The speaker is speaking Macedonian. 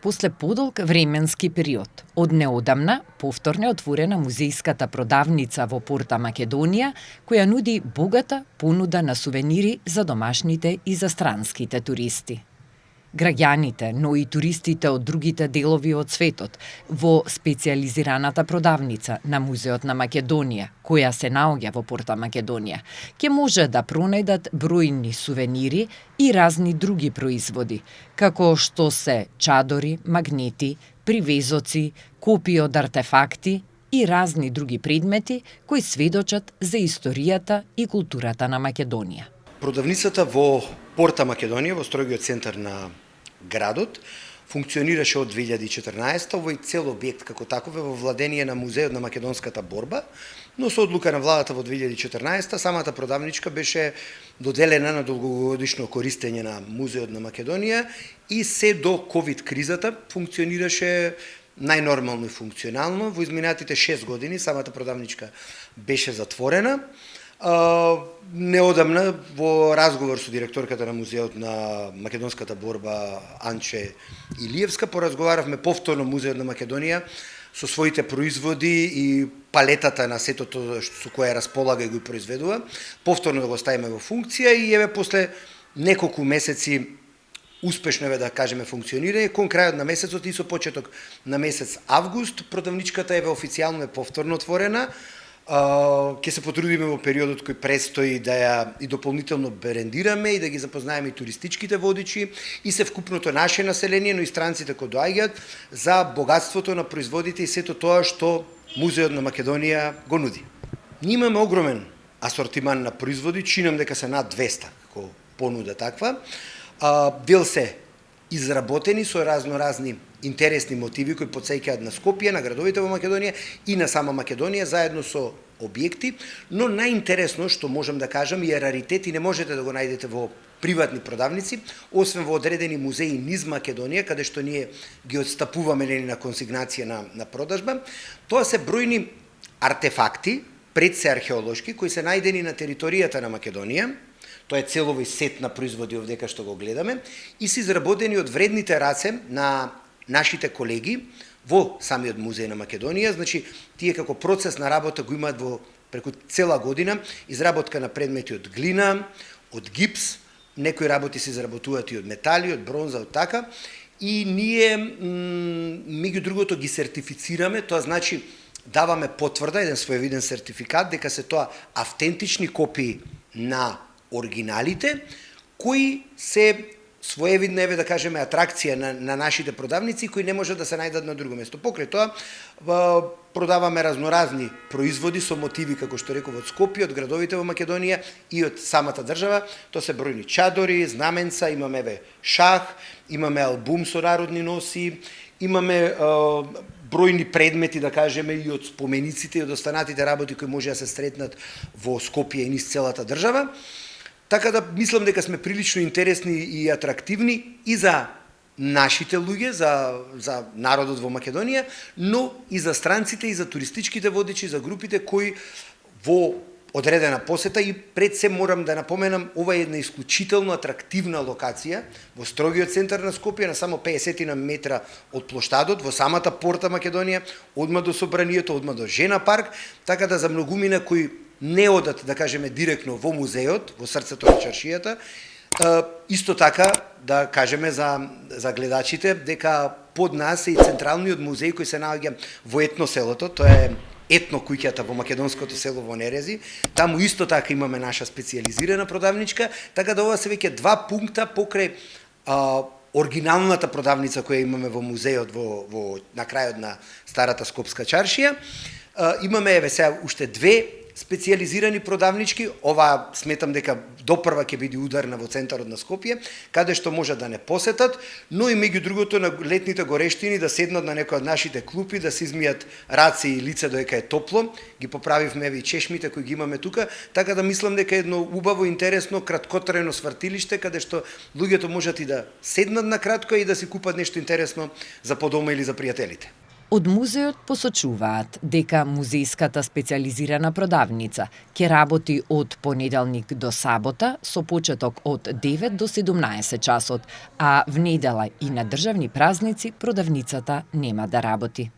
После подолг временски период, од неодамна повторно е отворена музејската продавница во Порта Македонија, која нуди богата понуда на сувенири за домашните и за странските туристи. Граѓаните, но и туристите од другите делови од светот, во специјализираната продавница на Музеот на Македонија, која се наоѓа во Порта Македонија, ќе може да пронајдат бројни сувенири и разни други производи, како што се чадори, магнети, привезоци, копии од артефакти и разни други предмети кои сведочат за историјата и културата на Македонија. Продавницата во Порта Македонија, во строгиот центар на градот, функционираше од 2014. Овој цел објект како таков е во владение на Музеот на македонската борба, но со одлука на владата во 2014 самата продавничка беше доделена на долгогодишно користење на Музеот на Македонија и се до ковид кризата функционираше најнормално и функционално. Во изминатите 6 години самата продавничка беше затворена. Неодамна во разговор со директорката на Музеот на македонската борба Анче Илиевска поразговаравме повторно Музеот на Македонија со своите производи и палетата на сето тоа со кое располага и го произведува, повторно да го ставиме во функција и еве после неколку месеци успешно да кажеме функционирање, кон крајот на месецот и со почеток на месец август продавничката еве официјално е повторно отворена. Ќе се потрудиме во периодот кој предстои да ја и дополнително брендираме и да ги запознаеме и туристичките водичи и се вкупното наше население, но и странците кои доаѓаат за богатството на производите и сето тоа што Музеот на Македонија го нуди. Ние имаме огромен асортиман на производи, чинам дека се над 200 како понуда таква. Дел се изработени со разни интересни мотиви кои потсеќаат на Скопје, на градовите во Македонија и на сама Македонија заедно со објекти, но најинтересно што можам да кажам е раритет и не можете да го најдете во приватни продавници, освен во одредени музеи низ Македонија, каде што ние ги отстапуваме на консигнација на продажба. Тоа се бројни артефакти, пред се археолошки, кои се најдени на територијата на Македонија. Тоа е целови сет на производи овдека што го гледаме и се изработени од вредните раце на нашите колеги во самиот музеј на Македонија. Значи, тие како процес на работа го имаат во преку цела година, изработка на предмети од глина, од гипс, некои работи се изработуваат и од метали, од бронза, од така, и ние меѓу другото ги сертифицираме, тоа значи даваме потврда, еден своевиден сертификат дека се тоа автентични копии на оригиналите, кои се своевидна, да кажеме, атракција на нашите продавници, кои не можат да се најдат на друго место. Покрај тоа, продаваме разноразни производи со мотиви, како што реков, од Скопје, од градовите во Македонија и од самата држава. Тоа се бројни чадори, знаменца, имаме шах, имаме албум со народни носи, имаме бројни предмети, да кажеме, и од спомениците и од останатите работи кои може да се сретнат во Скопје и низ целата држава. Така да мислам дека сме прилично интересни и атрактивни и за нашите луѓе, за народот во Македонија, но и за странците и за туристичките водичи, за групите кои во одредена посета и пред се морам да напоменам, ова е една исклучително атрактивна локација во строгиот центар на Скопје, на само 50 на метра од плоштадот, во самата Порта Македонија, одма до собранието, одма до Жена парк, така да за многумина кои не одат, да кажеме, директно во музеот, во срцето на чаршијата, исто така да кажеме за гледачите дека под нас е и централниот музеј кој се наоѓа во етно селото, тоа е етно куќата во македонското село во Нерези. Таму исто така имаме наша специјализирана продавничка, така да ова се веќе два пункта покрај оригиналната продавница која имаме во музеот на крајот на старата скопска чаршија. Имаме еве сега уште две специјализирани продавнички, ова сметам дека допрва ќе биде ударна во центарот на Скопје, каде што може да не посетат, но и меѓу другото на летните горештини да седнат на некој од нашите клупи, да се измијат раце и лице додека е топло, ги поправивме и чешмите кои ги имаме тука, така да мислам дека е едно убаво, интересно, краткотрајно свртилиште, каде што луѓето можат и да седнат на кратко и да си купат нешто интересно за по дома или за пријателите. Од музеот посочуваат дека музејската специјализирана продавница ќе работи од понеделник до сабота со почеток од 9 до 17 часот, а в недела и на државни празници продавницата нема да работи.